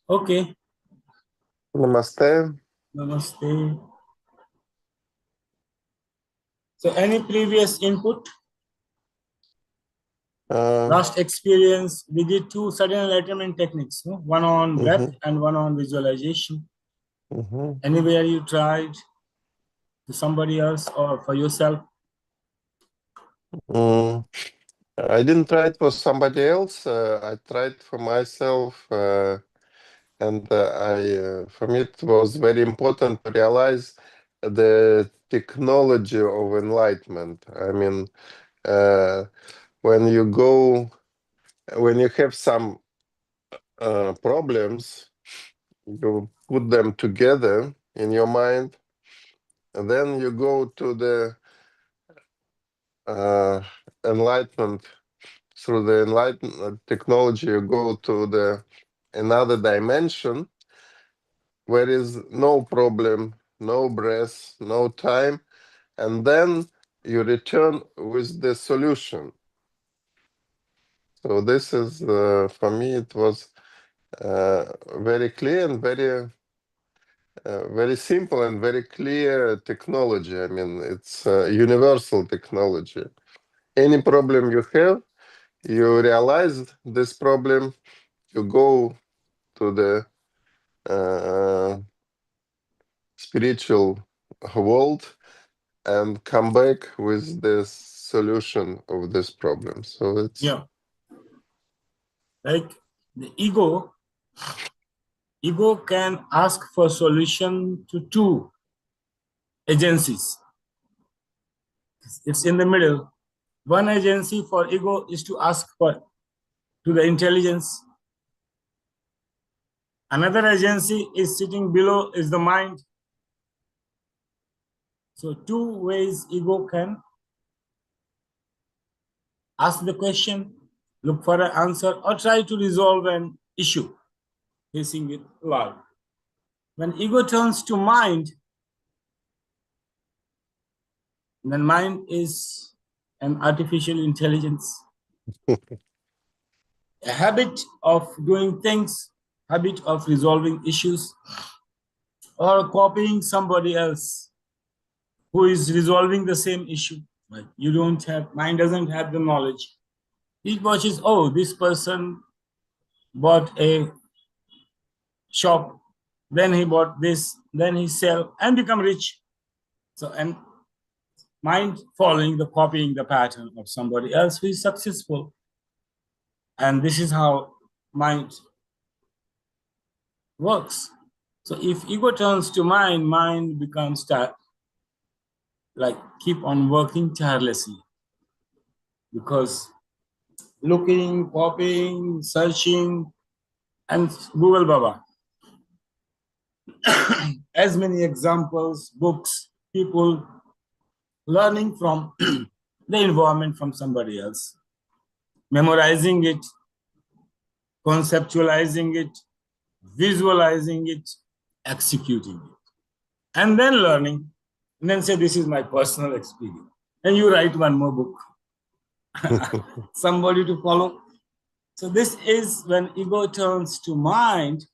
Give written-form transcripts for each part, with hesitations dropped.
Okay. Namaste. Namaste. So any previous input? Last experience, we did two sudden enlightenment techniques, no? One on breath and one on visualization. Anywhere you tried to somebody else or for yourself? I didn't try it for somebody else. I tried for myself, and for me it was very important to realize the technology of enlightenment. I mean, when you have some problems, you put them together in your mind, and then you go to the enlightenment. Through the enlightenment technology, you go to the another dimension where is no problem, no breath, no time, and then you return with the solution. So this is for me it was very clear and very simple and very clear technology. I mean, it's universal technology. Any problem you have, you realize this problem, you go to the spiritual world and come back with the solution of this problem. So it's like the ego can ask for solution to two agencies. It's in the middle. One agency for ego is to ask for to the intelligence. Another agency is sitting below is the mind. So two ways ego can ask the question, look for an answer, or try to resolve an issue facing it live. When ego turns to mind, then mind is an artificial intelligence. A habit of doing things, habit of resolving issues, or copying somebody else who is resolving the same issue. Like you don't have, mind doesn't have the knowledge. It watches, oh, this person bought a shop, then he bought this, then he sell and become rich. So, and mind following the copying the pattern of somebody else who is successful. And this is how mind works. So if ego turns to mind, mind becomes like keep on working tirelessly. Because looking, copying, searching, and Google Baba. As many examples, books, people learning from the environment from somebody else, memorizing it, conceptualizing it, visualizing it, executing it, and then learning, and then say, this is my personal experience. And you write one more book, somebody to follow. So this is when ego turns to mind,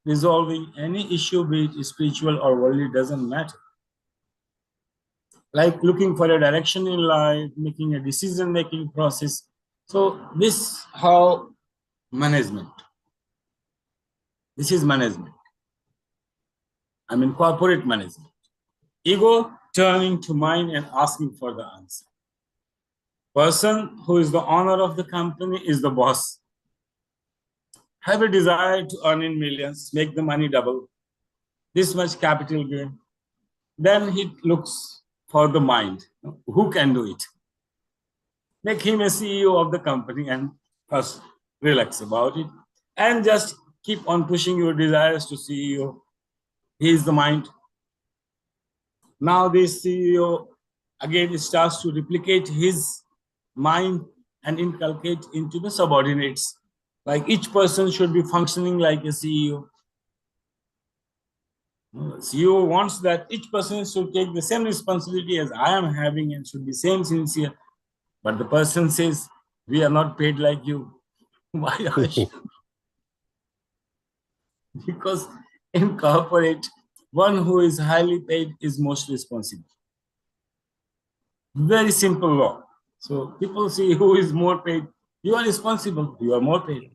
resolving any issue, be it spiritual or worldly, doesn't matter. Like looking for a direction in life, making a decision-making process. So this how management. This is management. I mean corporate management. Ego turning to mind and asking for the answer. Person who is the owner of the company is the boss. Have a desire to earn in millions, make the money double, this much capital gain. Then he looks for the mind. Who can do it? Make him a CEO of the company and first relax about it. And just keep on pushing your desires to CEO. He is the mind. Now this CEO again starts to replicate his mind and inculcate into the subordinates. Like each person should be functioning like a CEO. CEO wants that each person should take the same responsibility as I am having and should be same sincere. But the person says, we are not paid like you. Why are you? Because in corporate, one who is highly paid is most responsible. Very simple law. So people see who is more paid. You are responsible. You are more paid.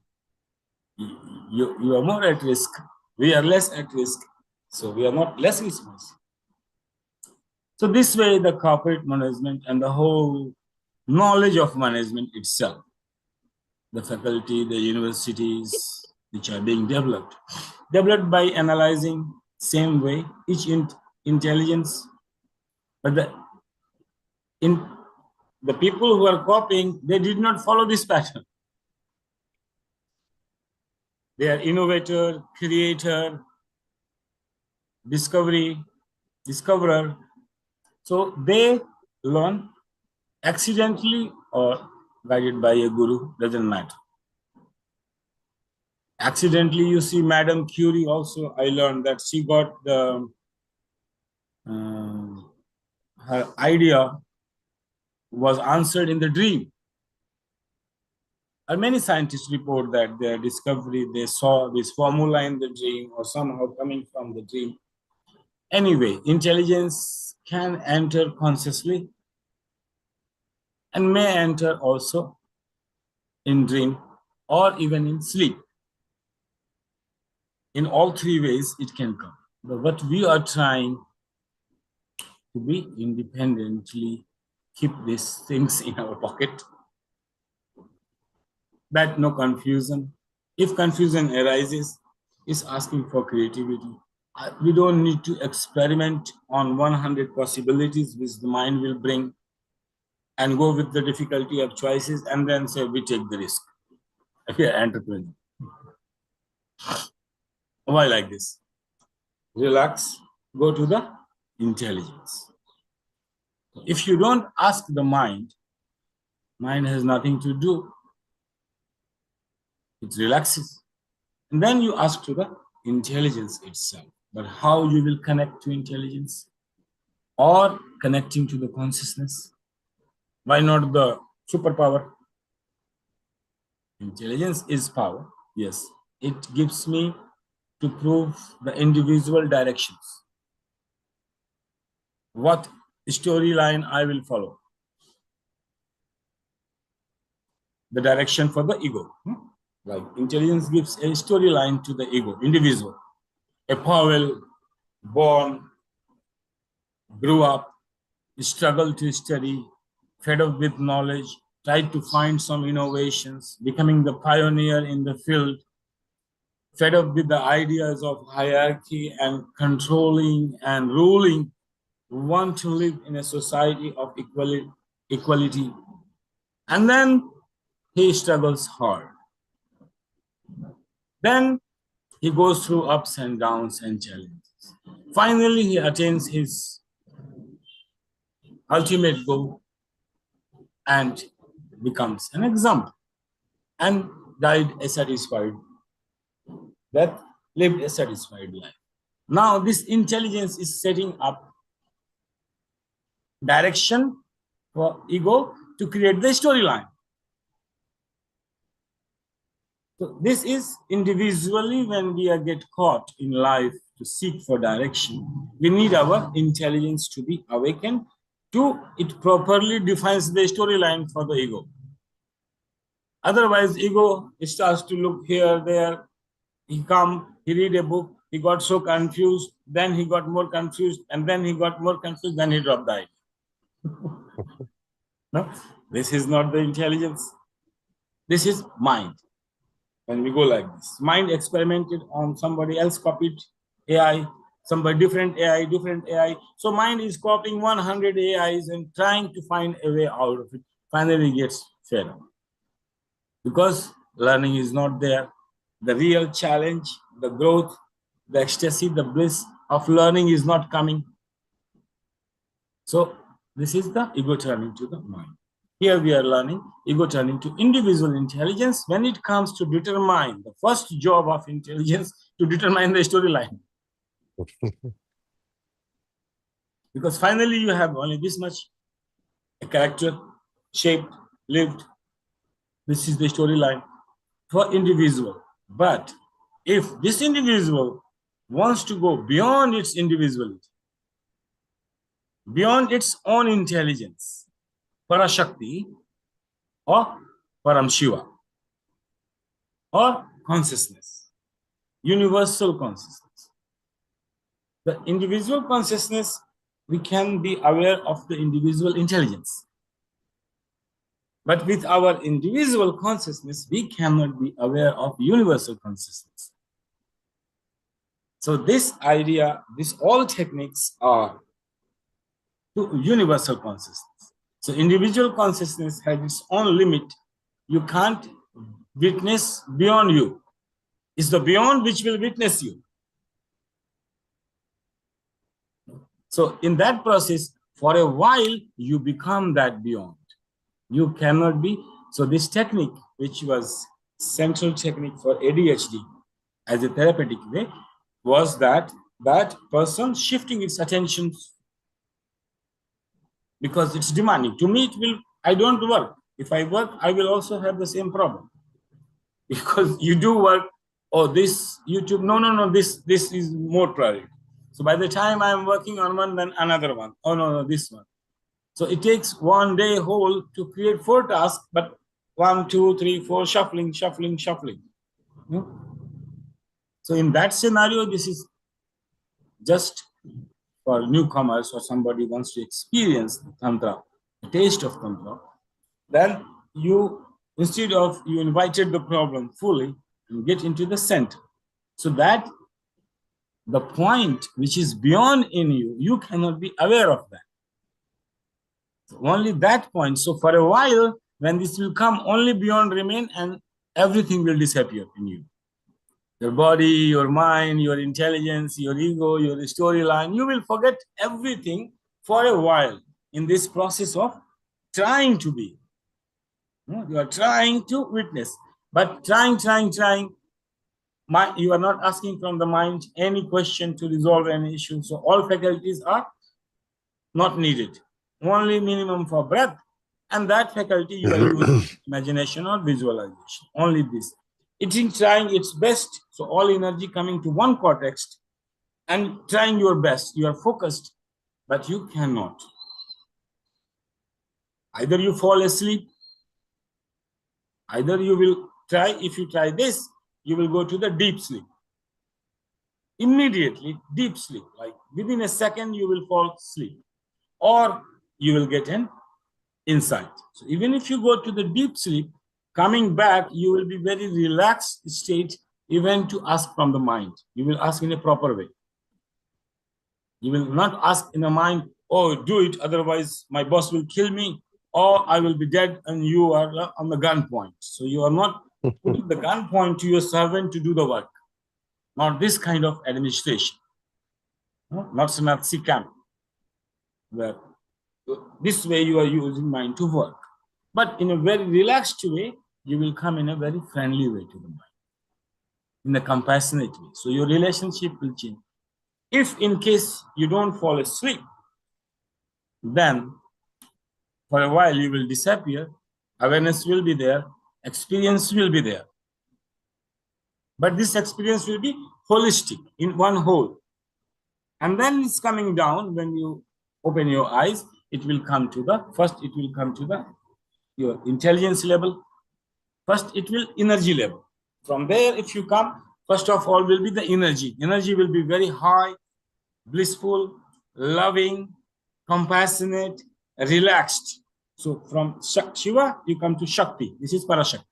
You are more at risk. We are less at risk. So we are not less responsible. So this way, the corporate management and the whole knowledge of management itself, the faculty, the universities, which are being developed by analyzing same way each intelligence, but the people who are copying, they did not follow this pattern. They are innovator, creator, discoverer. So they learn accidentally or guided by a guru, doesn't matter. Accidentally, you see Madame Curie also, I learned that she got her idea was answered in the dream. And many scientists report that their discovery, they saw this formula in the dream or somehow coming from the dream. Anyway, intelligence can enter consciously and may enter also in dream or even in sleep. In all three ways, it can come. But what we are trying to be independently keep these things in our pocket, that no confusion. If confusion arises, is asking for creativity. We don't need to experiment on 100 possibilities which the mind will bring and go with the difficulty of choices and then say we take the risk. We are entrepreneur. Why like this? Relax, go to the intelligence. If you don't ask the mind has nothing to do. It relaxes. And then you ask to the intelligence itself. But how you will connect to intelligence or connecting to the consciousness? Why not the superpower? Intelligence is power. Yes, it gives me to prove the individual directions. What storyline I will follow. The direction for the ego. Like intelligence gives a storyline to the ego, individual. A Powell, born, grew up, struggled to study, fed up with knowledge, tried to find some innovations, becoming the pioneer in the field, fed up with the ideas of hierarchy and controlling and ruling, want to live in a society of equality. And then he struggles hard. Then he goes through ups and downs and challenges. Finally, he attains his ultimate goal and becomes an example and died a satisfied death, lived a satisfied life. Now, this intelligence is setting up direction for ego to create the storyline. So this is individually when we get caught in life to seek for direction, we need our intelligence to be awakened to it properly defines the storyline for the ego. Otherwise, ego starts to look here, there. He read a book, he got so confused, then he got more confused, and then he got more confused, then he dropped the idea. No, this is not the intelligence. This is mind. When we go like this, mind experimented on somebody else, copied AI, somebody different AI. So mind is copying 100 AIs and trying to find a way out of it. Finally gets fed up. Because learning is not there. The real challenge, the growth, the ecstasy, the bliss of learning is not coming. So this is the ego turning to the mind. Here we are learning ego turning to individual intelligence when it comes to determine the first job of intelligence to determine the storyline. Because finally you have only this much, a character, shaped, lived. This is the storyline for individual. But If this individual wants to go beyond its individuality, beyond its own intelligence, Parashakti or Param Shiva or consciousness, universal consciousness. The individual consciousness, we can be aware of the individual intelligence. But with our individual consciousness, we cannot be aware of universal consciousness. So this idea, all techniques are to universal consciousness. So individual consciousness has its own limit. You can't witness beyond you. It's the beyond which will witness you. So in that process, for a while, you become that beyond. You cannot be. So this technique, which was central technique for ADHD as a therapeutic way, was that person shifting its attention because it's demanding. To me, it will, I don't work. If I work, I will also have the same problem. Because you do work, oh, this YouTube, no, this is more priority. So by the time I'm working on one, then another one. Oh, no, this one. So it takes one day whole to create 4 tasks, but 1, 2, 3, 4, shuffling. So in that scenario, this is just for newcomers or somebody wants to experience the Tantra, the taste of Tantra, then you, instead of you invited the problem fully and get into the center. So that the point which is beyond in you, you cannot be aware of that. So only that point. So for a while, when this will come, only beyond remain and everything will disappear in you. Your body, your mind, your intelligence, your ego, your storyline, you will forget everything for a while in this process of trying to be. You are trying to witness, but trying. You are not asking from the mind any question to resolve any issue. So all faculties are not needed. Only minimum for breath, and that faculty you are using imagination or visualization. Only this. It is trying its best. So all energy coming to one cortex and trying your best. You are focused, but you cannot. Either you fall asleep, either you will try, if you try this, you will go to the deep sleep. Immediately, deep sleep, like within a second, you will fall asleep, or you will get an insight. So even if you go to the deep sleep, coming back, you will be very relaxed state, even to ask from the mind. You will ask in a proper way. You will not ask in a mind, oh, do it, otherwise my boss will kill me, or I will be dead and you are on the gunpoint. So you are not putting the gunpoint to your servant to do the work. Not this kind of administration. Not Nazi camp, where this way you are using mind to work. But in a very relaxed way, you will come in a very friendly way to the mind, in a compassionate way. So your relationship will change. If in case you don't fall asleep, then for a while you will disappear, awareness will be there, experience will be there. But this experience will be holistic, in one whole. And then it's coming down, when you open your eyes, it will come to the, first it will come to the, your intelligence level. First it will energy level. From there, if you come, first of all will be the energy. Energy will be very high, blissful, loving, compassionate, relaxed. So from Shiva, you come to Shakti. This is Parashakti,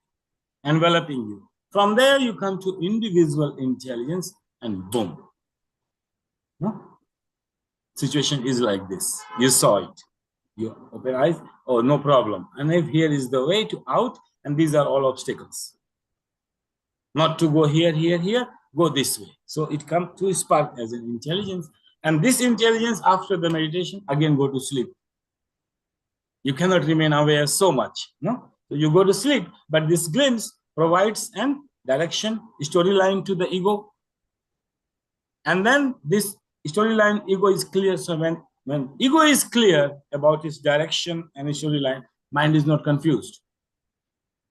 enveloping you. From there, you come to individual intelligence, and boom. No? Situation is like this. You saw it. You open eyes, oh, no problem. And if here is the way to out, and these are all obstacles. Not to go here, go this way. So it comes to spark as an intelligence. And this intelligence, after the meditation, again go to sleep. You cannot remain aware so much. No? So you go to sleep, but this glimpse provides an direction, storyline to the ego. And then this storyline, ego is clear. So when ego is clear about its direction and storyline, mind is not confused.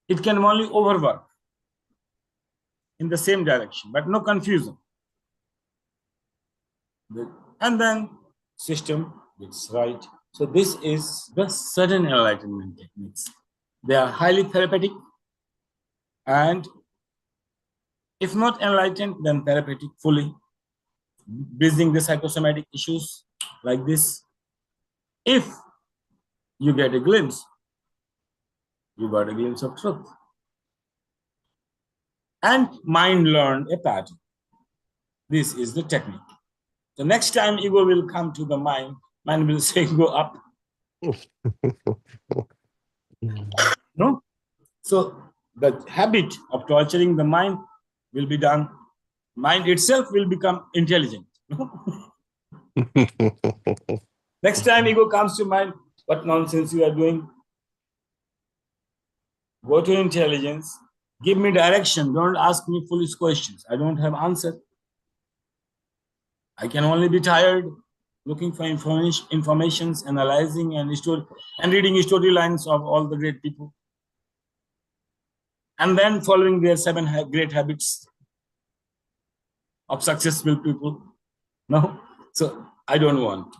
It can only overwork. in the same direction, but no confusion. And then system gets right. So this is the sudden enlightenment techniques. They are highly therapeutic, and if not enlightened, then therapeutic fully, bridging the psychosomatic issues like this. If you get a glimpse, you got a glimpse of truth. And mind learned a pattern. This is the technique. The next time ego will come to the mind will say, go up. No? So the habit of torturing the mind will be done. Mind itself will become intelligent. Next time ego comes to mind, what nonsense you are doing? Go to intelligence, give me direction. Don't ask me foolish questions. I don't have answer. I can only be tired looking for informations, analyzing and reading storylines of all the great people, and then following their 7 great habits of successful people. No, so I don't want.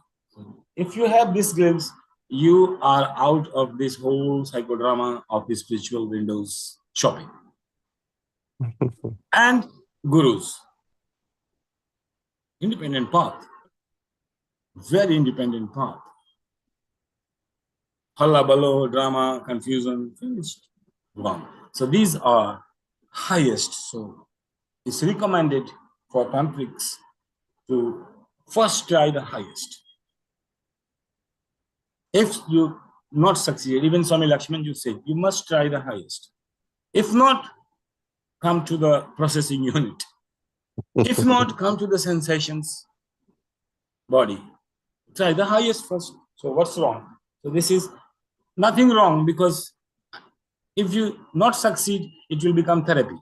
If you have this glimpse, you are out of this whole psychodrama of the spiritual windows shopping. And gurus, independent path, very independent path. Hullabaloo, drama, confusion, finished, gone. So these are highest. So it's recommended for tantrics to first try the highest. If you not succeed, even Swami Lakshman, you say, you must try the highest. If not, come to the processing unit. If not, come to the sensations body. Try the highest first. So what's wrong? So this is nothing wrong, because if you not succeed, it will become therapy.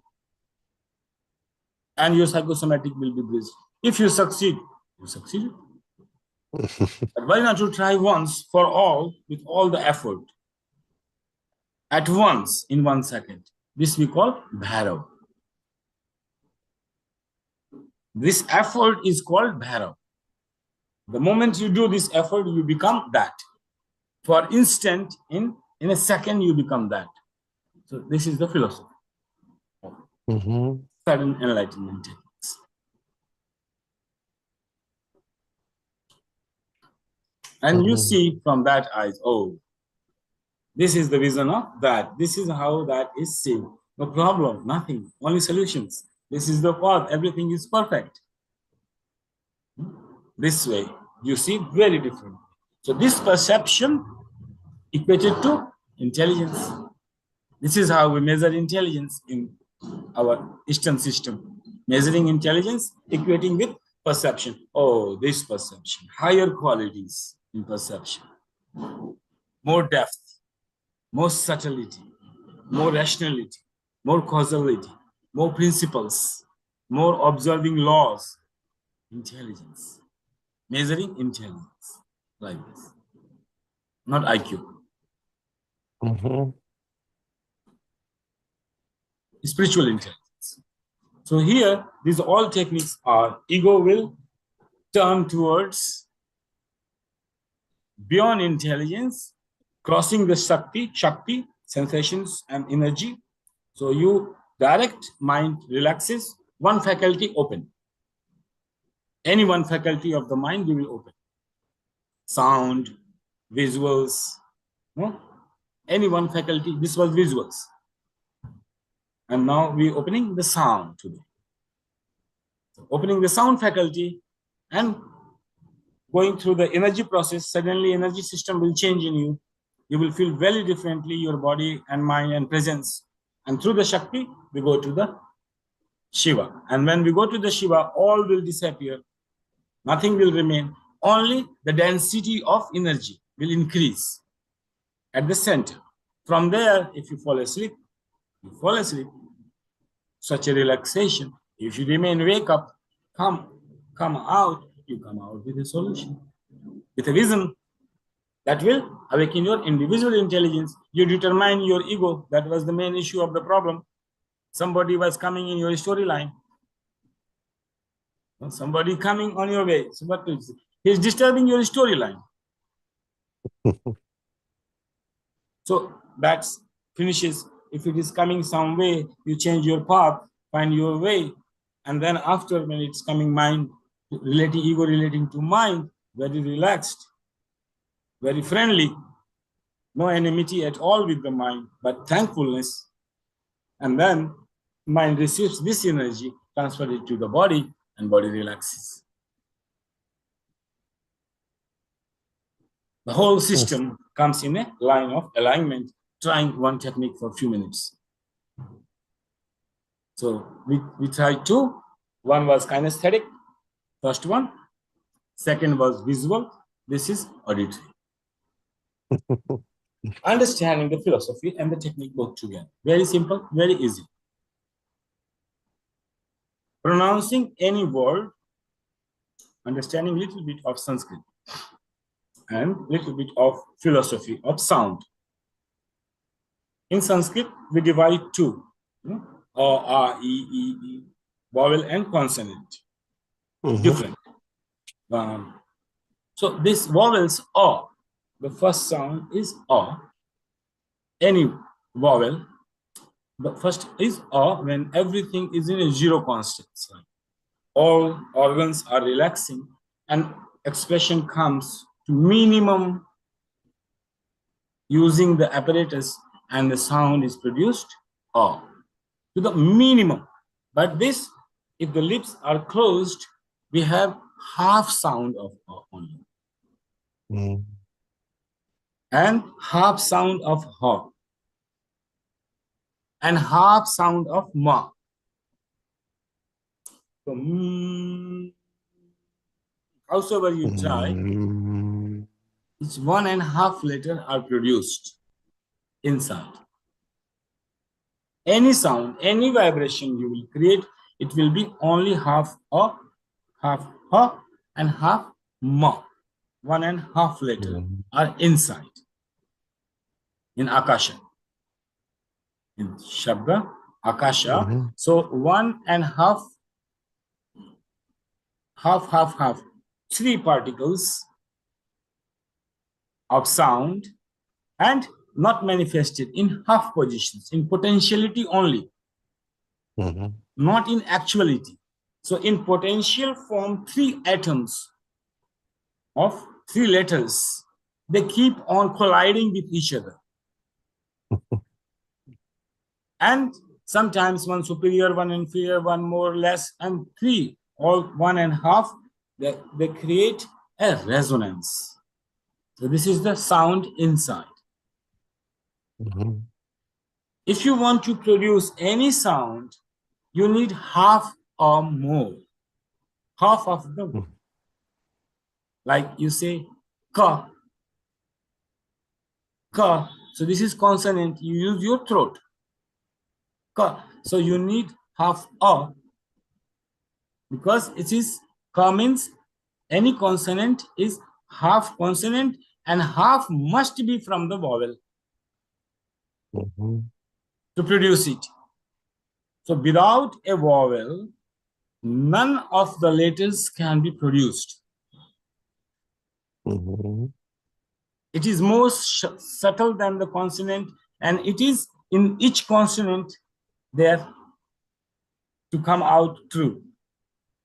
And your psychosomatic will be bridged. If you succeed, you succeeded. But why not to try once for all with all the effort? At once, in 1 second. This we call bhairav. This effort is called bhairav. The moment you do this effort, you become that. For instant, in a second, you become that. So this is the philosophy. Sudden enlightenment techniques. And you see from that eyes, oh, this is the vision of that. This is how that is seen. No problem, nothing, only solutions. This is the path, everything is perfect. This way, you see very different. So this perception equated to intelligence. This is how we measure intelligence in our Eastern system. Measuring intelligence, equating with perception. Oh, this perception, higher qualities in perception, more depth, more subtlety, more rationality, more causality, more principles, more observing laws. Intelligence, measuring intelligence like this, not IQ. Spiritual intelligence. So here, these all techniques are, ego will turn towards beyond intelligence, crossing the Shakti, sensations and energy. So you direct mind relaxes, one faculty open. Any one faculty of the mind you will open. Sound, visuals, no? Any one faculty, this was visuals. And now we're opening the sound today. So opening the sound faculty and going through the energy process, suddenly energy system will change in you. You will feel very differently, your body and mind and presence. And through the Shakti, we go to the Shiva. And when we go to the Shiva, all will disappear. Nothing will remain. Only the density of energy will increase at the center. From there, if you fall asleep, you fall asleep. Such a relaxation. If you remain wake up, come out, you come out with a solution, with a vision that will awaken your individual intelligence. You determine your ego. That was the main issue of the problem. Somebody was coming in your storyline. Somebody coming on your way. So what is it? He's disturbing your storyline. So that finishes. If it is coming some way, you change your path, find your way. And then after, when it's coming mind, relating ego relating to mind, very relaxed, very friendly, no enmity at all with the mind, but thankfulness. And then mind receives this energy, transfer it to the body, and body relaxes. The whole system comes in a line of alignment, trying one technique for a few minutes. So we tried two. One was kinesthetic, first one. Second was visual. This is auditory. Understanding the philosophy and the technique both together. Very simple, very easy. Pronouncing any word, understanding little bit of Sanskrit and little bit of philosophy of sound. In Sanskrit, we divide two, O, A, E, vowel and consonant, different. So these vowels O, the first sound is O. Any vowel, the first is O when everything is in a zero constant. All organs are relaxing and expression comes to minimum using the apparatus and the sound is produced O to the minimum. But this, if the lips are closed, we have half sound of O only. And half sound of Ho. And half sound of Ma. So, however you try, each 1.5 letter are produced inside. Any sound, any vibration you will create, it will be only half O, half Ha, and half Ma. 1.5 letter are inside in Akasha. In Shabda, Akasha. So 1.5, half, 3 particles of sound and not manifested in half positions, in potentiality only, not in actuality. So in potential form, 3 atoms of 3 letters, they keep on colliding with each other. And sometimes one superior, one inferior, one more, less, and 3, all 1.5, they create a resonance. So this is the sound inside. If you want to produce any sound, you need half or more. Half of them. Like you say, ka, ka. So this is consonant. You use your throat. Ka. So you need half a, because it is ka means any consonant is half consonant and half must be from the vowel to produce it. So without a vowel, none of the letters can be produced. It is more subtle than the consonant, and it is in each consonant there to come out true.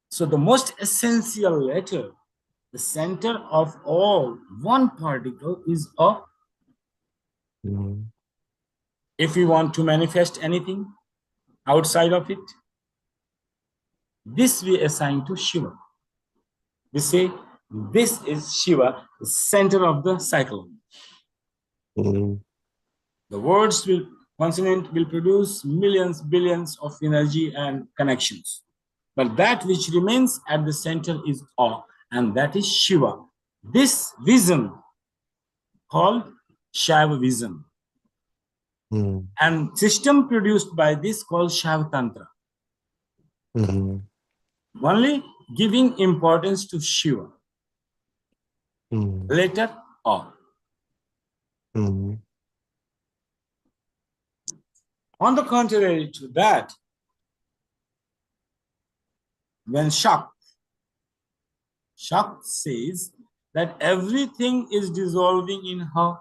So the most essential letter, the center of all, one particle is A. If we want to manifest anything outside of it, this we assign to Shiva. We say, this is Shiva, the center of the cycle. The words will, consonant will produce millions, billions of energy and connections. But that which remains at the center is A, and that is Shiva. This vision called Shaiva vision. And system produced by this called Shaiva Tantra. Only giving importance to Shiva. Letter A. On the contrary to that, when Shak says that everything is dissolving in her,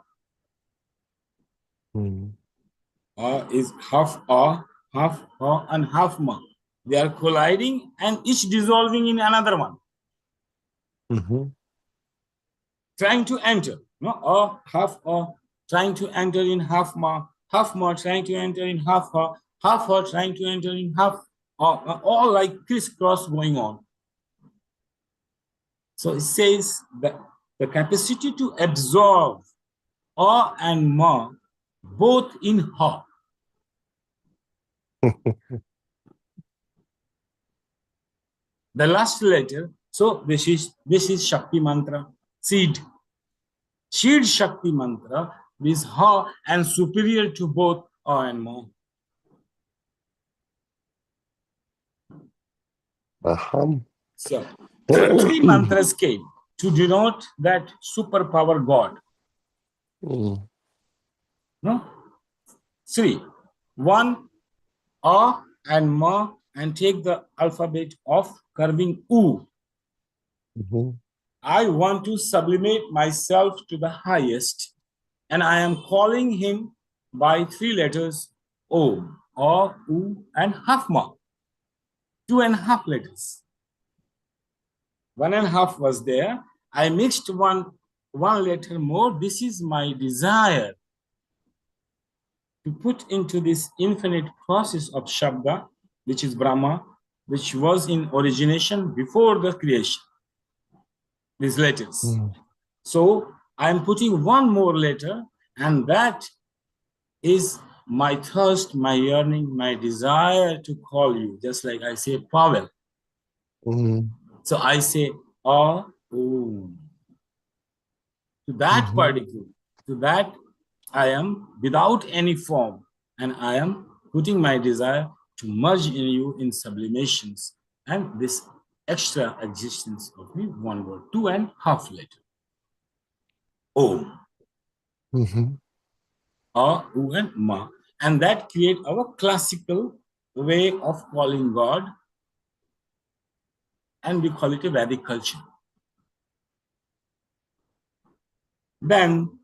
Mm. is half and half ma. They are colliding and each dissolving in another one, Mhm. trying to enter. No, half trying to enter in half ma trying to enter in half trying to enter in half, all like crisscross going on. So it says that the capacity to absorb and ma both in her. The last letter, so this is Shakti mantra, seed Shakti mantra is ha and superior to both and ma. Aham. So three mantras came to denote that superpower God. Mm. No? Three. One, a and ma, and take the alphabet of curving u. Mhm. I want to sublimate myself to the highest, and I am calling him by three letters O, A, U, and Hafma. 2.5 letters. 1.5 was there. I mixed one letter more. This is my desire to put into this infinite process of Shabda, which is Brahma, which was in origination before the creation, these letters. Mm. So I'm putting one more letter, and that is my thirst, my yearning, my desire to call you, just like I say Pavel. Mm. So I say, oh, to that Mhm. particle, to that I am without any form, and I am putting my desire to merge in you in sublimations and this extra existence of me, one word, 2.5 letter. Om, Mhm. A, U, and Ma. And that create our classical way of calling God, and we call it a Vedic culture. Then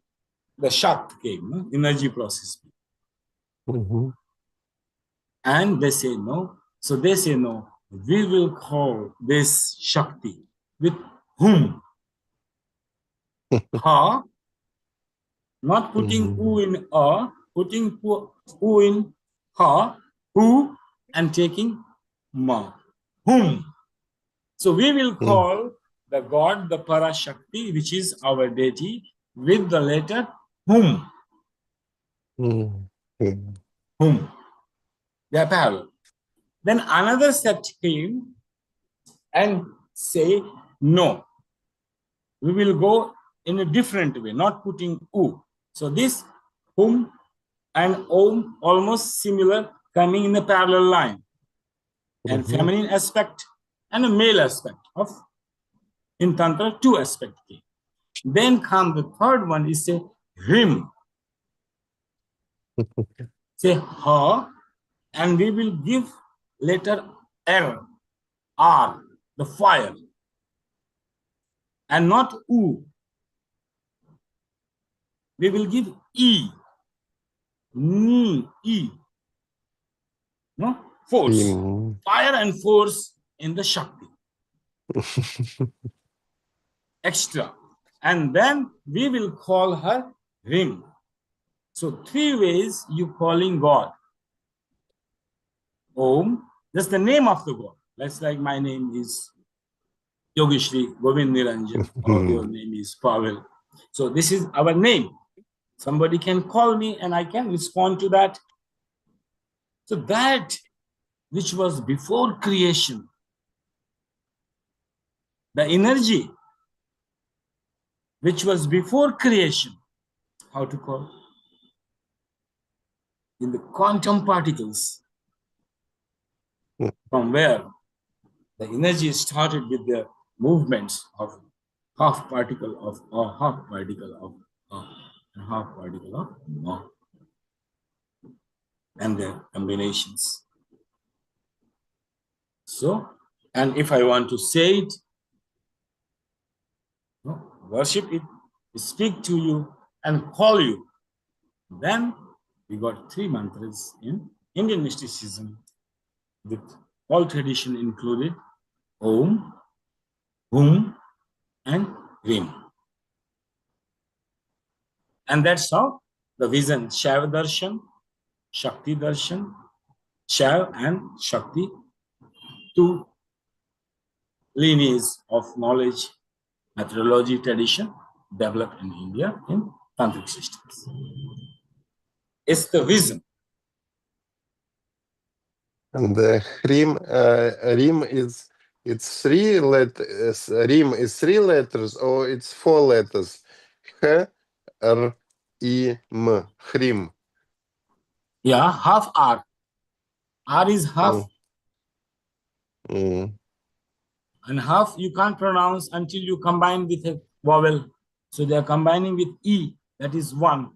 the Shakt came, energy process. Mhm. And they say no. So they say no. We will call this Shakti with whom? Ha, not putting U Mm. in a, putting U in ha, who, and taking ma. Whom? So we will Mm. call the God, the Parashakti, which is our deity, with the letter whom. Mm. Mm. Whom. They are parallel. Then another sect came and say no. We will go in a different way, not putting u. So this whom and om almost similar, coming in a parallel line, and Mhm. feminine aspect and a male aspect of in Tantra, two aspects. Then come the third one is say him, say her, and we will give letter R, R, the fire, and not U. We will give E, Ni, E, no? Force. Mm. Fire and force in the Shakti. Extra. And then we will call her Rim. So three ways you calling God. Om, that's the name of the God. That's like my name is Yogeshri Govind Niranjan, or your Mm. name is Pavel. So this is our name. Somebody can call me and I can respond to that. So that which was before creation, the energy which was before creation, how to call? In the quantum particles, from where the energy started with the movements of half particle of or half particle of and half particle of and their combinations. So And if I want to say it, worship it, speak to you, and call you, then we got 3 mantras in Indian mysticism, with all tradition included: Om, Hum, and Rim. And that's how the vision, Shaiva Darshan, Shakti Darshan, Shaiva and Shakti, two lineages of knowledge, methodology, tradition developed in India in tantric systems. It's the vision. And the Rim is it's 3 letters. Rim is 3 letters or it's 4 letters. H, R, I, M. Hrim. Yeah, half R. R is half, Mm. and half you can't pronounce until you combine with a vowel. So they are combining with E, that is 1.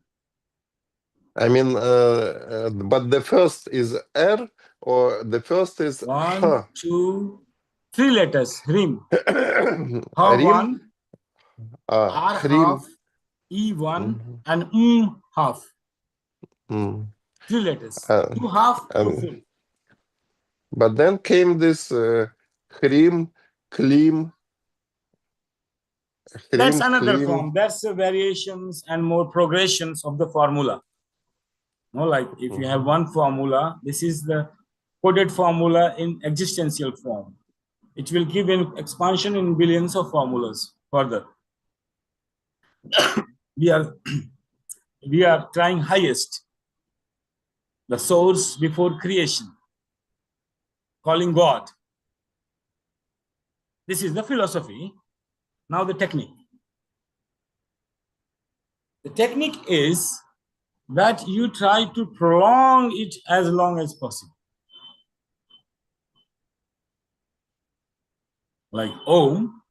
I mean, but the first is R or the first is 1, 2, 3 letters, Rim. H. Ha Rim, 1, R Hrim. half, E 1, Mhm. and half. Mm. 3 letters. Uh, 2 half, 2 and, full. but then came this Hrim, Klim, That's Hrim, another Klim. form. That's the variations and more progressions of the formula. No, like if you have one formula, this is the coded formula in existential form. It will give an expansion in billions of formulas further. we are we are trying highest, the source before creation, calling God. This is the philosophy. Now the technique. The technique is that you try to prolong it as long as possible. Like Om,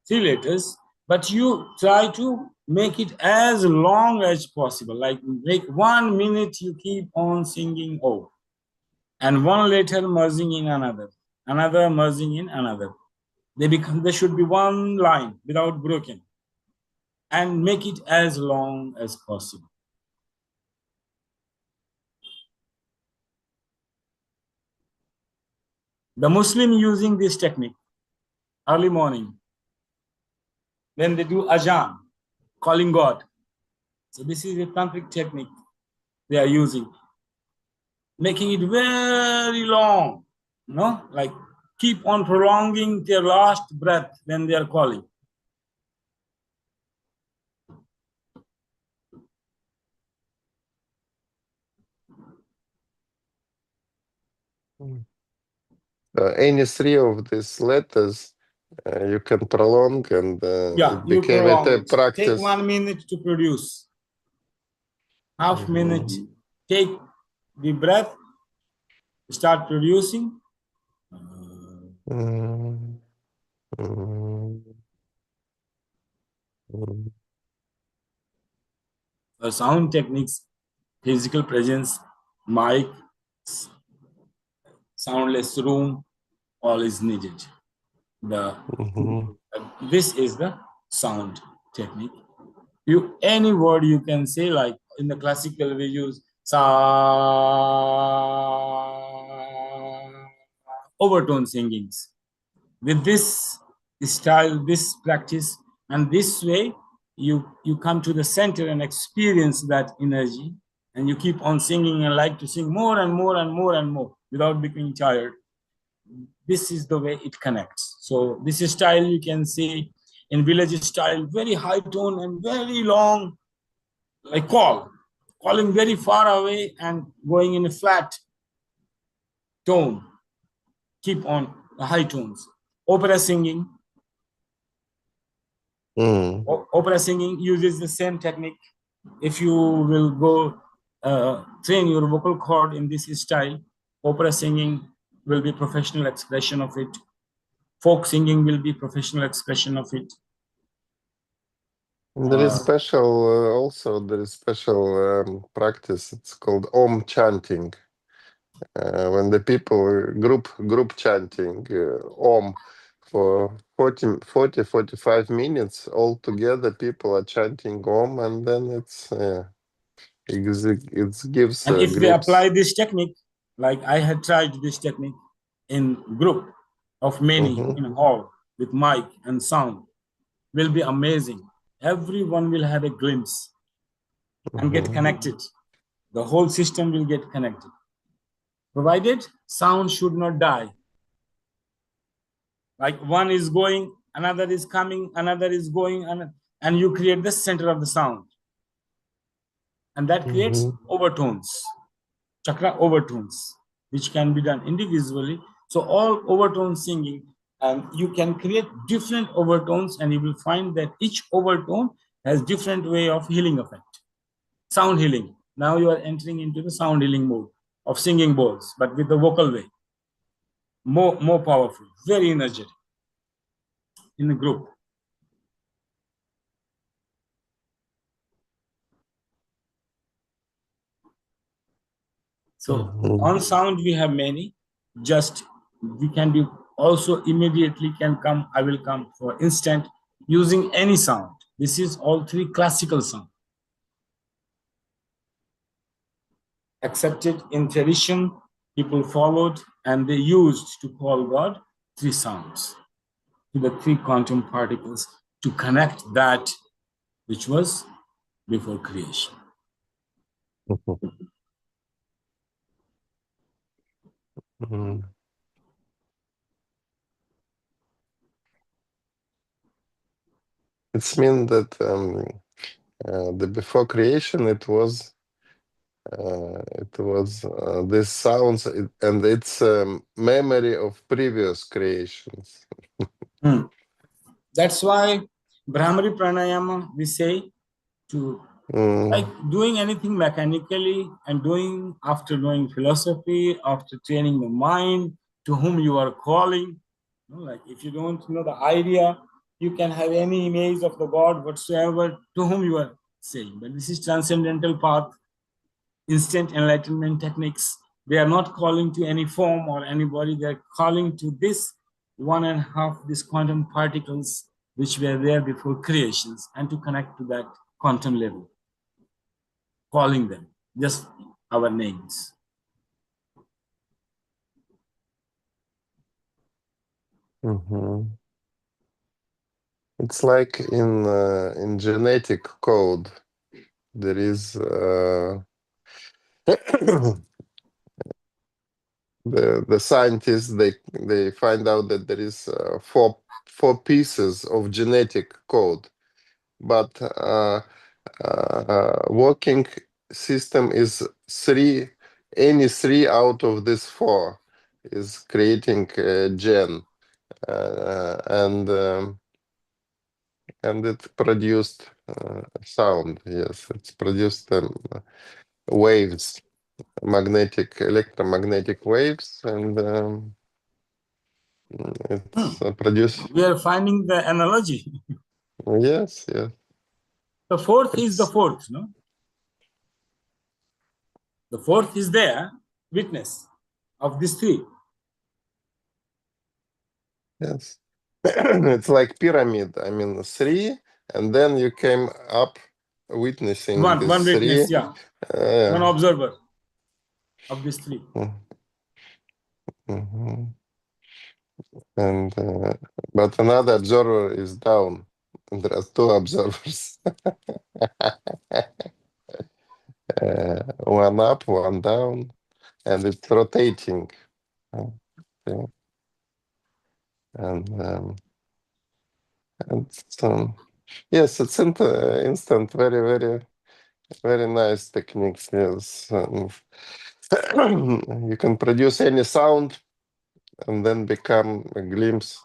3 letters, but you try to make it as long as possible. Like make 1 minute you keep on singing Om, and 1 letter merging in another, another merging in another. There should be 1 line without broken, and make it as long as possible. The Muslim using this technique early morning, when they do ajan, calling God. So this is a tantric technique they are using, making it very long, like keep on prolonging their last breath when they are calling. Any 3 of these letters you can prolong, and Yeah, it you became a prolong it. Take practice. 1 minute to produce, half minute, Mhm. take the breath, start producing. Mm. Mm. Mm. For sound techniques, physical presence, mic, soundless room, all is needed. Mhm. This is the sound technique. Any word you can say, like in the classical we use sa, overtone singings. With this style, this practice, and this way, you come to the center and experience that energy, and you keep on singing and like to sing more and more and more and more without becoming tired. This is the way it connects. So this style you can see in village style, very high tone and very long, like calling very far away and going in a flat tone. Keep on the high tones. Opera singing. Mm. Opera singing uses the same technique. If you will go train your vocal cord in this style, opera singing will be professional expression of it. Folk singing will be professional expression of it. There is special also there is special practice. It's called Om chanting. when the people group chanting Om for 45 minutes all together, people are chanting Om, and then it gives And a if they apply glimpse. this technique, like I had tried this technique in group of many Mm-hmm, in hall with mic and sound, will be amazing. Everyone will have a glimpse and get mm-hmm, connected. The whole system will get connected. Provided sound should not die. Like one is going, another is coming, another is going, and you create the center of the sound. And that creates mm-hmm, overtones, chakra overtones, which can be done individually. So all overtone singing, and you can create different overtones, and you will find that each overtone has different way of healing effect. Sound healing. Now you are entering into the sound healing mode of singing bowls, but with the vocal way. More powerful, very energetic in the group. So mm-hmm, on sound we have many. Just we can do also immediately can come. I will come for instant using any sound. This is all three classical sound accepted in tradition. People followed and they used to call God three sounds to the three quantum particles to connect that which was before creation. mm-hmm. It's mean that the before creation it was this sounds and it's memory of previous creations. Hmm. That's why Brahmari Pranayama we say to like Mm, doing anything mechanically and doing after knowing philosophy, after training the mind to whom you are calling. Like if you don't know the idea, you can have any image of the God whatsoever to whom you are saying. But this is transcendental path, instant enlightenment techniques. They are not calling to any form or anybody. They are calling to this one and a half, these quantum particles which were there before creations, and to connect to that quantum level, calling them just our names. mhm. It's like in genetic code there is the scientists they find out that there is four pieces of genetic code, but working system is three. Any three out of these four is creating a gen, and it produced sound. Yes, it's produced waves, electromagnetic waves, and Hmm. it's produced. We are finding the analogy. Yes, yes. The fourth is the It's fourth, no? The fourth is there, witness of these three. yes. It's like pyramid. I mean, three, and then you came up witnessing One these three. witness, yeah. One Uh, observer of these three. mhm. And but another observer is down. And there are two observers. One up, one down, and it's rotating. Uh, yeah. And, and yes, it's instant, very, very, very nice techniques. Yes, you can produce any sound and then become a glimpse.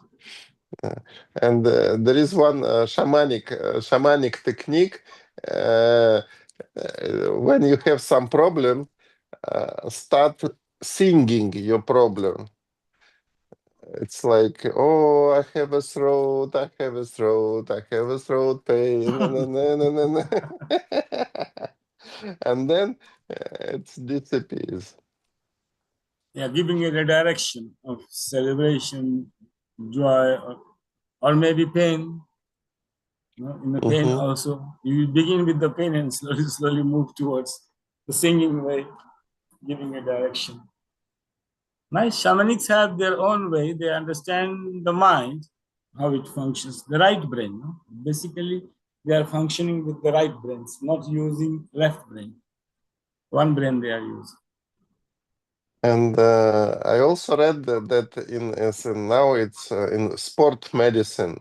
Uh, and there is one shamanic technique. Uh, when you have some problem, start singing your problem. It's like, oh, I have a throat, I have a throat, I have a throat pain, na, na, na, na, na, na. And then it disappears. Yeah, giving it a direction of celebration, joy, or maybe pain. You know, in the pain Mm-hmm. also, you begin with the pain and slowly, slowly move towards the singing way, giving a direction. Nice. Shamanics have their own way. They understand the mind, how it functions, the right brain. No? Basically, they are functioning with the right brains, not using left brain. One brain they are using. And I also read that now it's in sport medicine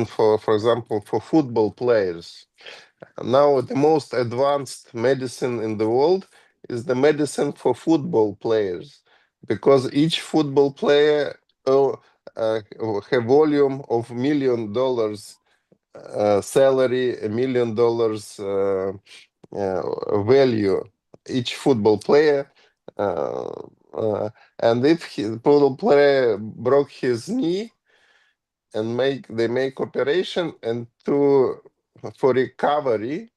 for example, for football players. Now the most advanced medicine in the world is the medicine for football players, because each football player uh, have volume of $1 million salary, $1 million value, each football player. Uh, uh, and if football player broke his knee and they make operation, and to for recovery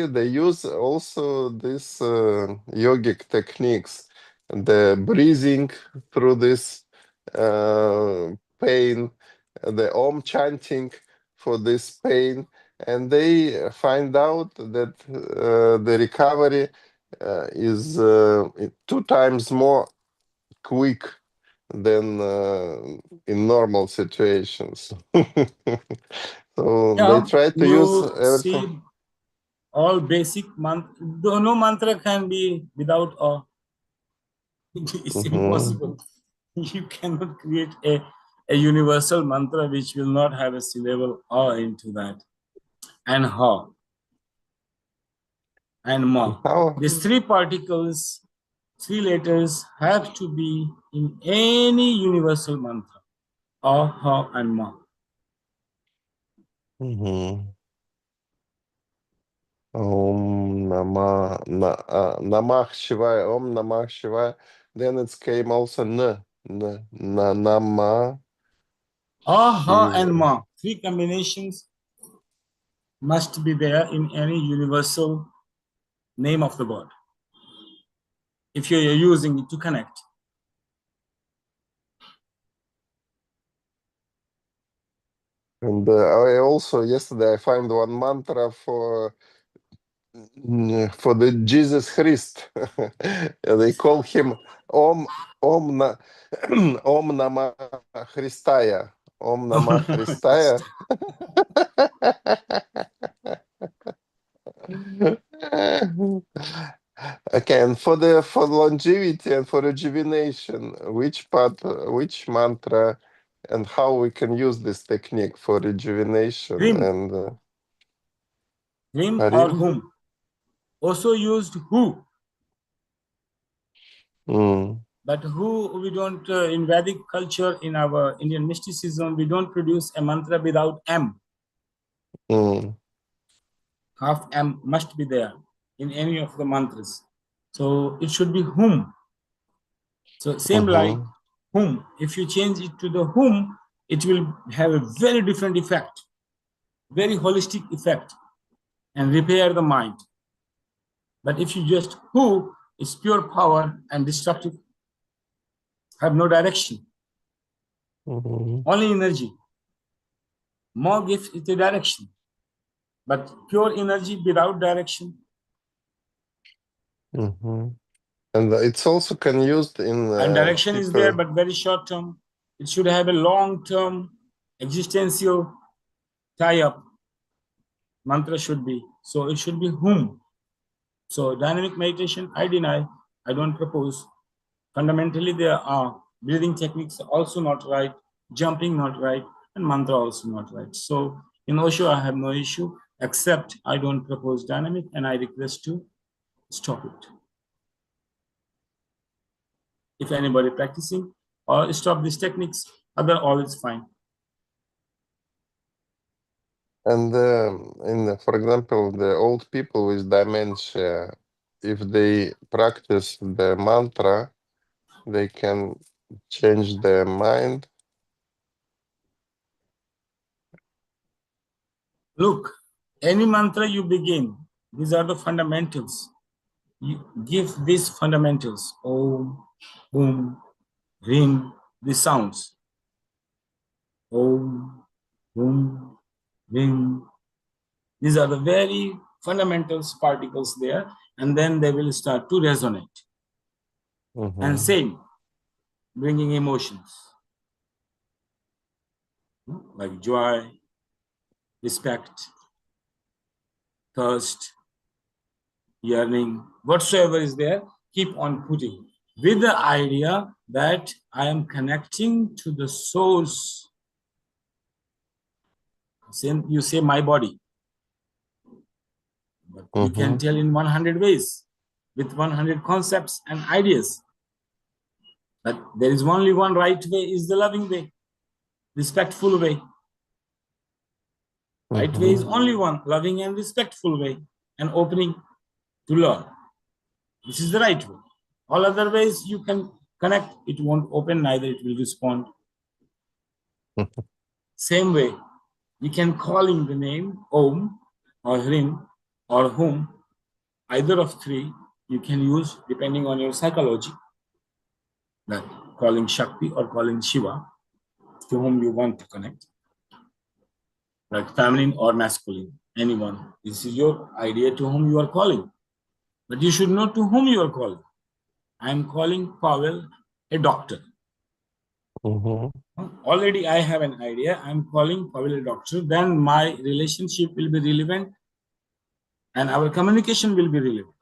they use also this yogic techniques, the breathing through this pain, the om chanting for this pain, and they find out that the recovery is 2 times more quick than in normal situations. So they Yeah, try to use you everything. see, all basic mantra. No mantra can be without awe. It's Mhm. impossible. You cannot create a universal mantra which will not have a syllable awe into that. And ha and ma. How? These three particles, three letters have to be in any universal mantra. A, ha, and ma. Mhm. Om Namah Shivaya. Om Namah Shivaya. Then it came also Namah A, ha, and Shiva. ma. Three combinations must be there in any universal name of the God if you're using it to connect. And I also yesterday I find one mantra for the Jesus Christ. They call him Om Om na, Om Namah Christaya. Om Namah Christaya. Okay, and for longevity and for rejuvenation, which mantra, and how we can use this technique for rejuvenation Him, and him or Harim? whom. Also used who, Mm, but who we don't, in Vedic culture, in our Indian mysticism, we don't produce a mantra without M. mm, Half M must be there in any of the mantras. So it should be whom. So same like mhm, whom. If you change it to the whom, it will have a very different effect, very holistic effect, and repair the mind. But if you just who, it's pure power and destructive, have no direction, mhm, only energy. More gives it a direction, but pure energy without direction. mhm. And it's also can used in And direction is there, people. but very short term. It should have a long term existential tie up. Mantra should be. So it should be whom. So dynamic meditation, I deny, I don't propose. Fundamentally, there are breathing techniques also not right, jumping not right, and mantra also not right. So in Osho, I have no issue, except I don't propose dynamic, and I request to stop it. If anybody practicing or stop these techniques, other all is fine. And for example, the old people with dementia, if they practice the mantra, they can change their mind. Look, any mantra you begin, these are the fundamentals. you give these fundamentals, Om, Hum, Rim, the sounds. Om, Hum, Rim. These are the very fundamental particles there, and then they will start to resonate. And same, bringing emotions like joy, respect, thirst, yearning, whatsoever is there, keep on putting with the idea that I am connecting to the source. Same, you say my body, but you can tell in 100 ways with 100 concepts and ideas. But there is only one right way, is the loving way, respectful way. Right way is only one, loving and respectful way, and opening to learn. This is the right way. All other ways you can connect, it won't open, neither it will respond. Same way, you can call in the name Om or Hrim or Hum, either of three you can use depending on your psychology, like calling Shakti or calling Shiva, to whom you want to connect, like feminine or masculine, anyone. This is your idea to whom you are calling. But you should know to whom you are calling. I am calling Pavel a doctor. Already I have an idea. I'm calling Pavel a doctor. Then my relationship will be relevant and our communication will be relevant.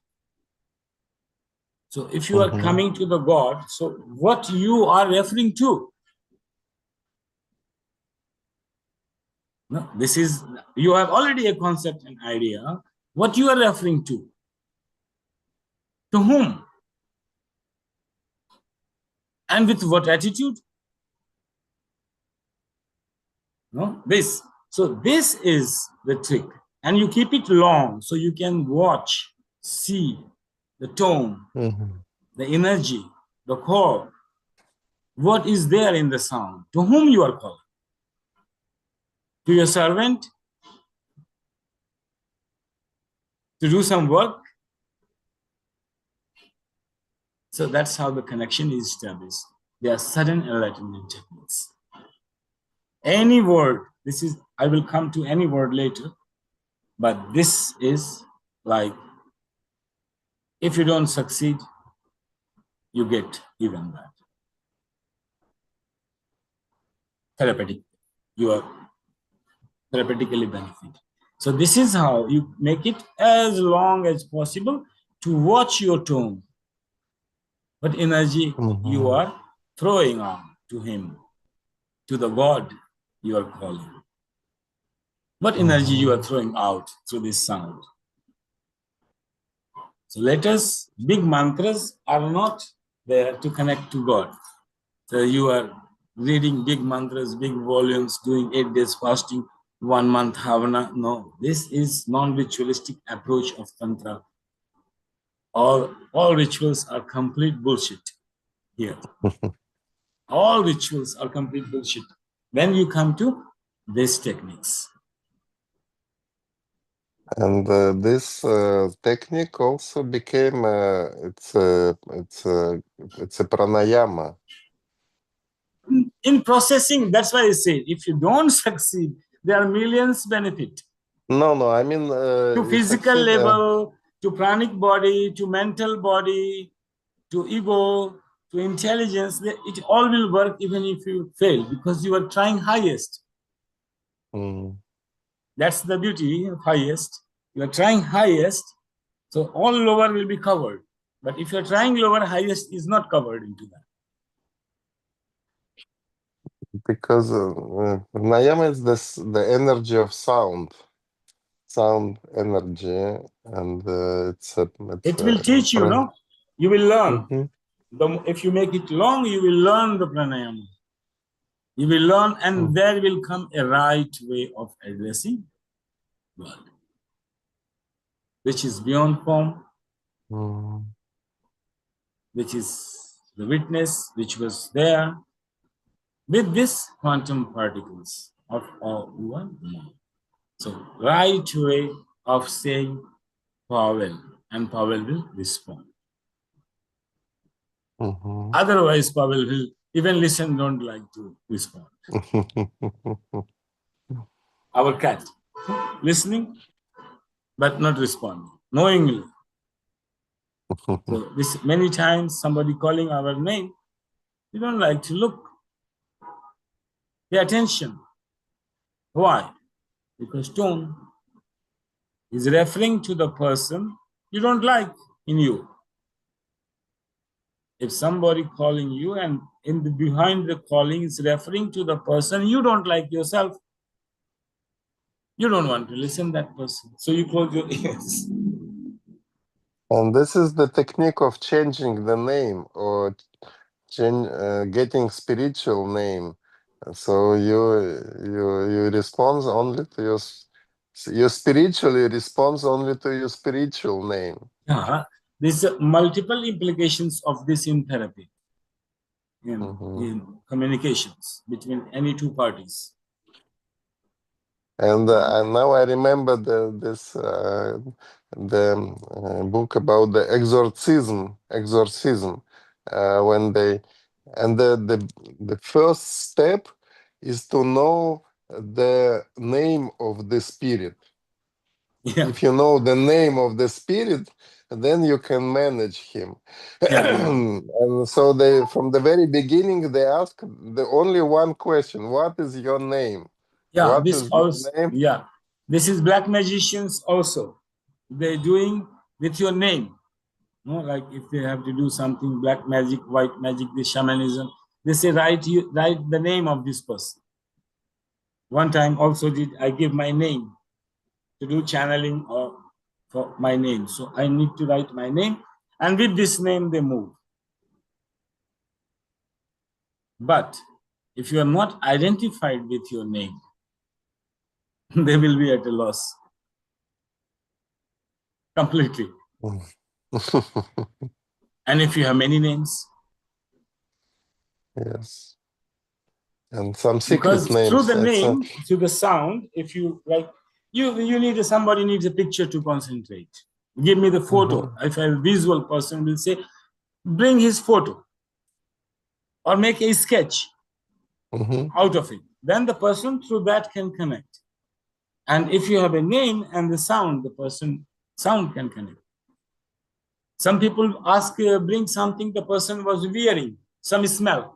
So if you are coming to the God, so what you are referring to? No, this is, you have already a concept and idea. What you are referring to? To whom? And with what attitude? No, this. So this is the trick. And you keep it long so you can watch, see the tone, the energy, the core. What is there in the sound? To whom you are calling? To your servant? To do some work? So that's how the connection is established. There are sudden enlightenment techniques. Any word, this is, I will come to any word later, but this is like, if you don't succeed, you get even that. Therapeutic, you are therapeutically benefited. So this is how you make it as long as possible to watch your tone, what energy you are throwing on to him, to the God you are calling. What energy you are throwing out through this sound. So letters, big mantras are not there to connect to God. So you are reading big mantras, big volumes, doing 8 days fasting, 1 month Havana. No, this is non-ritualistic approach of Tantra. All rituals are complete bullshit here. All rituals are complete bullshit when you come to these techniques. And this technique also became it's a pranayama. In processing, that's why I say, if you don't succeed, there are millions benefit. No, I mean To physical succeed, level, to pranic body, to mental body, to ego, to intelligence, it all will work even if you fail, because you are trying highest. That's the beauty of highest. You are trying highest, so all lower will be covered. But if you're trying lower, highest is not covered into that. because pranayama is the energy of sound energy, and It will teach you, no? You will learn. If you make it long, you will learn the pranayama. You will learn, and there will come a right way of addressing God, which is beyond form, which is the witness, which was there with these quantum particles of all one. So right way of saying Pavel. and Pavel will respond. Mhm. Otherwise, Pavel will even listen, don't like to respond. Our cat, listening, but not responding, knowingly. So this many times somebody calling our name, we don't like to look, pay attention. Why? Because tone is referring to the person you don't like in you. If somebody calling you and in the behind the calling is referring to the person you don't like yourself, you don't want to listen that person. So you close your ears. And this is the technique of changing the name or getting spiritual name. So you respond only to you spiritually responds only to your spiritual name. Yeah, there's multiple implications of this in therapy, in communications between any two parties. And now I remember the book about the exorcism, when they and the first step is to know the name of the spirit. Yeah, If you know the name of the spirit, then you can manage him. yeah, yeah. And so they, from the very beginning, they ask the only one question: "What is your name? Yeah, What this is your also, name?" yeah. This is black magicians also. They're doing with your name. No, like if they have to do something black magic, white magic, the shamanism, they say write the name of this person. One time also did I give my name to do channeling or for my name. So I need to write my name, and with this name they move. But if you are not identified with your name, they will be at a loss completely. And if you have many names, Yes, and some secret because through names. the That's name, through the sound, if you like, you need somebody needs a picture to concentrate. Give me the photo. mhm, If a visual person will say, bring his photo or make a sketch mhm. out of it. Then the person through that can connect. And if you have a name and the sound, the person sound can connect. Some people ask, bring something the person was wearing, some smell,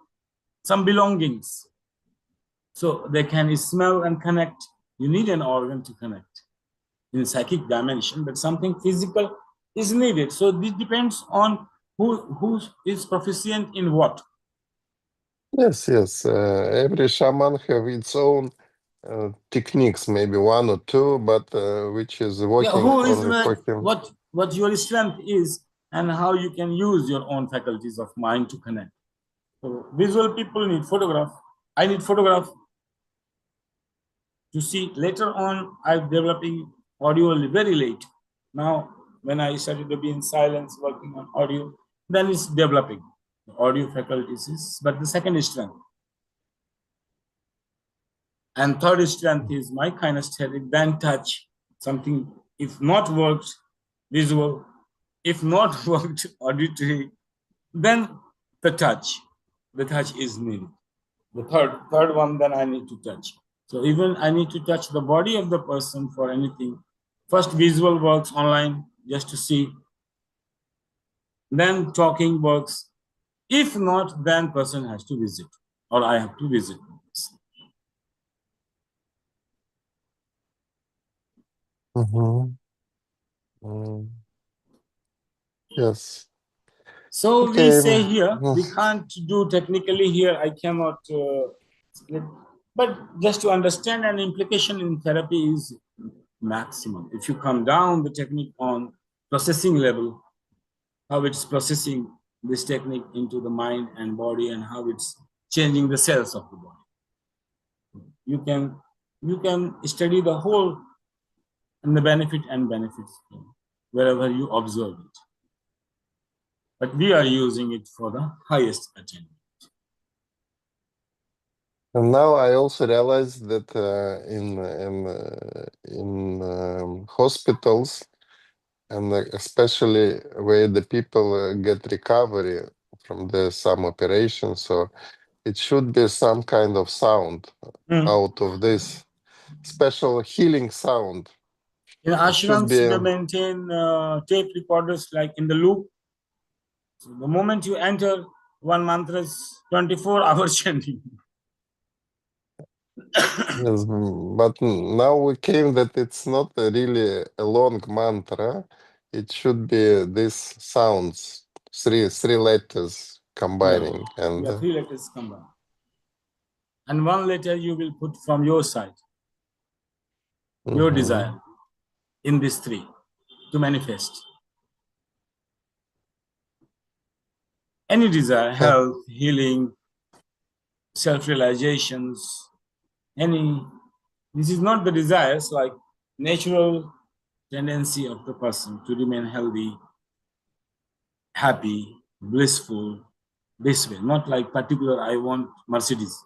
some belongings. So they can smell and connect. You need an organ to connect in psychic dimension, but something physical is needed. So this depends on who is proficient in what. Yes, yes. Every shaman have its own techniques, maybe one or two, but which is Yeah, working who is only for him. what your strength is and how you can use your own faculties of mind to connect. So visual people need photograph. I need photograph to see. Later on, I'm developing audio very late. Now, when I started to be in silence working on audio, then it's developing. The audio faculties is, but the second strength. And third strength is my kinesthetic, then touch, something, if not worked, visual, if not worked, auditory, then the touch. The touch is needed. The third one, then I need to touch. So even I need to touch the body of the person for anything. First, visual works online just to see. Then talking works. If not, then person has to visit, or I have to visit. Mhm. Mm. Yes. So we Okay. say here, we can't do technically here, I cannot, but just to understand an implication in therapy is maximum. If you come down the technique on processing level, how it's processing this technique into the mind and body and how it's changing the cells of the body. You can study the whole and the benefit and benefits wherever you observe it. But we are using it for the highest attainment. And now I also realize that in hospitals and especially where the people get recovery from some operation. So it should be some kind of sound Mm. out of this special healing sound. In It should ashrams, be. they maintain tape recorders like in the loop. So the moment you enter, one mantra is 24 hours chanting. Yes, but now we came that it's not really a long mantra. It should be these sounds, three letters Yeah, combining, and yeah, three letters combined. And one letter you will put from your side, your mhm, desire in these three to manifest. Any desire, eh, health, healing, self-realizations, any, this is not the desires like natural tendency of the person to remain healthy, happy, blissful, this way, not like particular, I want Mercedes.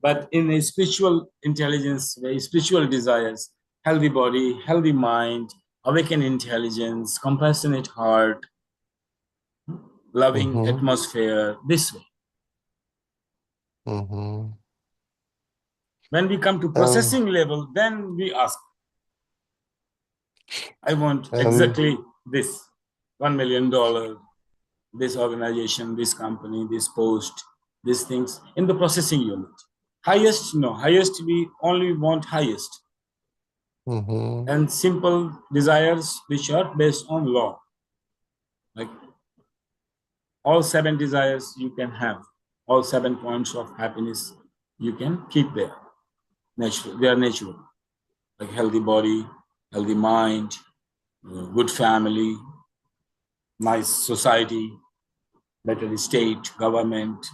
But in a spiritual intelligence, way, spiritual desires, healthy body, healthy mind, awakened intelligence, compassionate heart, loving mhm, atmosphere, this way. mhm. When we come to and processing level, then we ask, I want and exactly this $1 million, this organization, this company, this post, these things in the processing unit. Highest, no, highest, we only want highest. mhm, And simple desires which are based on law. Like all seven desires you can have, all 7 points of happiness you can keep there. Natural, they are natural. Like healthy body, healthy mind, good family, nice society, better state, government,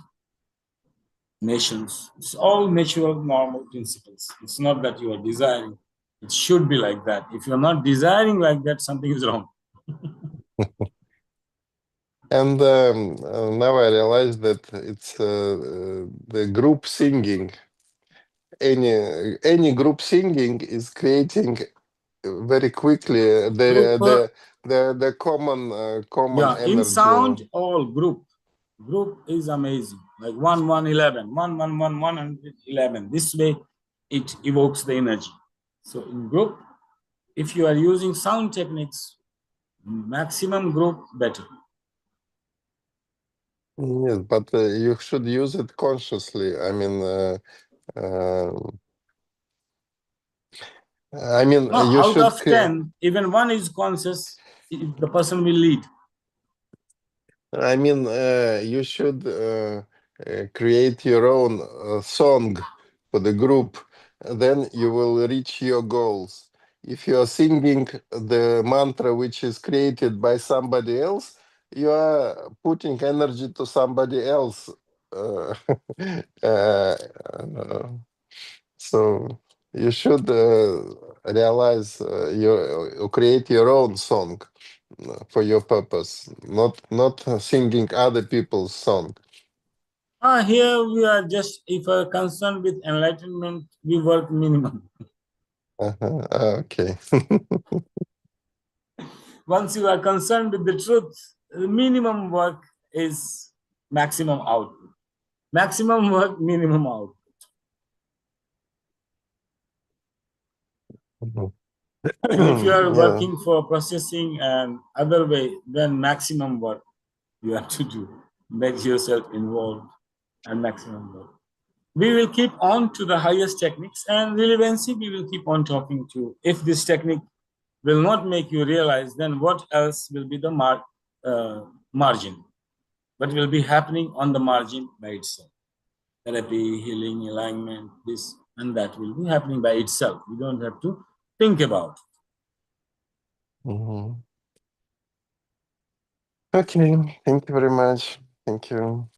nations. It's all natural, normal principles. It's not that you are desiring. It should be like that. If you're not desiring like that, something is wrong. now I realize that it's the group singing. Any group singing is creating very quickly Group, the common yeah, in energy. sound, all group. Group is amazing. Like 1 1 11, 1 1 1 111. This way, it evokes the energy. So in group, if you are using sound techniques, maximum group better. Yes, but you should use it consciously. No, You out should. of 10, even one is conscious, the person will lead. You should create your own song for the group. Then you will reach your goals. If you are singing the mantra which is created by somebody else, you are putting energy to somebody else. Uh, uh, so you should realize you create your own song for your purpose, not singing other people's song. Here we are just, if we are concerned with enlightenment, we work minimum. Uh-huh. Okay. Once you are concerned with the truth, the minimum work is maximum output. Maximum work, minimum output. Mhm. And if you are Yeah. working for processing and other way, then maximum work you have to do. Make yourself involved and maximum work. We will keep on to the highest techniques and relevancy we will keep on talking to. If this technique will not make you realize, then what else will be the margin? What will be happening on the margin by itself? Therapy, healing, alignment, this and that will be happening by itself. You don't have to think about it. Mhm. Okay. Thank you very much. Thank you.